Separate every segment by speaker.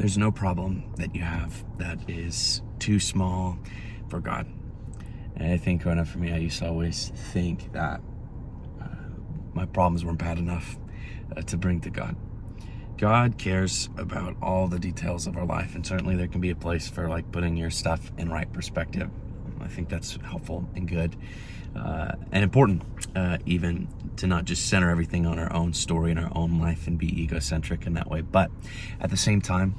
Speaker 1: There's no problem that you have that is too small for God. And I think growing up for me, I used to always think that uh, my problems weren't bad enough to bring to God. God cares about all the details of our life, and certainly there can be a place for like putting your stuff in right perspective. I think that's helpful and good and important, even to not just center everything on our own story and our own life and be egocentric in that way. But at the same time,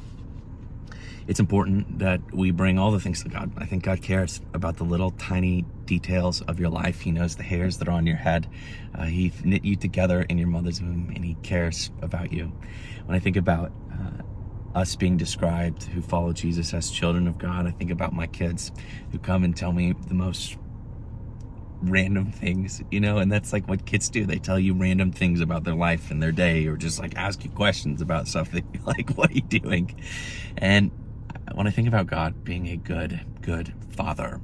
Speaker 1: it's important that we bring all the things to God. I think God cares about the little tiny details of your life. He knows the hairs that are on your head. He knit you together in your mother's womb, and He cares about you. When I think about us being described who follow Jesus as children of God, I think about my kids who come and tell me the most random things, and that's like what kids do. They tell you random things about their life and their day, or just like ask you questions about stuff that you're like, what are you doing? And when I think about God being a good father,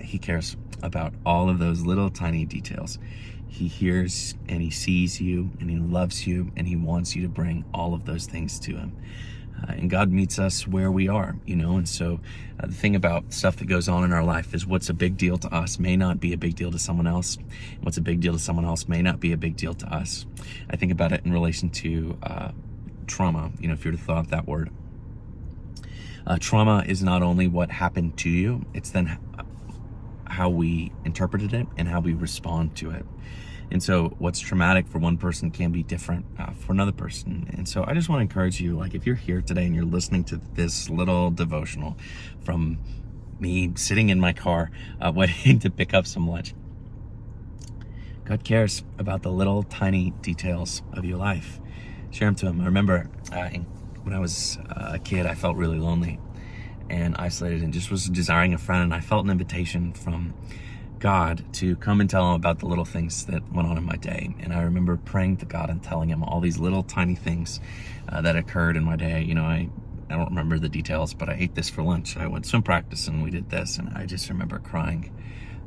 Speaker 1: He cares about all of those little tiny details. He hears and He sees you and He loves you and He wants you to bring all of those things to Him. And God meets us where we are, and so the thing about stuff that goes on in our life is what's a big deal to us may not be a big deal to someone else. What's a big deal to someone else may not be a big deal to us. I think about it in relation to trauma, if you were to thought of that word. Trauma is not only what happened to you, it's then how we interpreted it and how we respond to it. And so what's traumatic for one person can be different for another person. And so I just want to encourage you, like if you're here today and you're listening to this little devotional from me sitting in my car waiting to pick up some lunch, God cares about the little tiny details of your life. Share them to Him. I remember when I was a kid, I felt really lonely and isolated and just was desiring a friend. And I felt an invitation from God to come and tell Him about the little things that went on in my day. And I remember praying to God and telling Him all these little tiny things that occurred in my day. I don't remember the details, but I ate this for lunch. I went swim practice and we did this. And I just remember crying,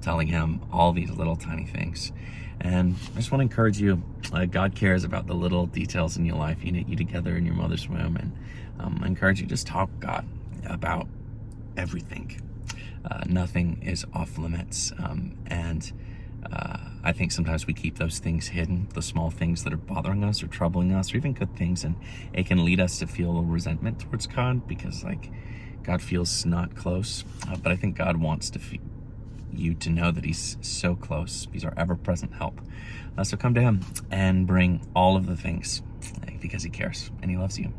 Speaker 1: telling Him all these little tiny things. And I just want to encourage you, God cares about the little details in your life. He knit you together in your mother's womb. And I encourage you, just talk to God about everything. Nothing is off limits. And I think sometimes we keep those things hidden, the small things that are bothering us or troubling us, or even good things. And it can lead us to feel a little resentment towards God because God feels not close. But I think God wants you to know that He's so close. He's our ever-present help. So come to Him and bring all of the things because He cares and He loves you.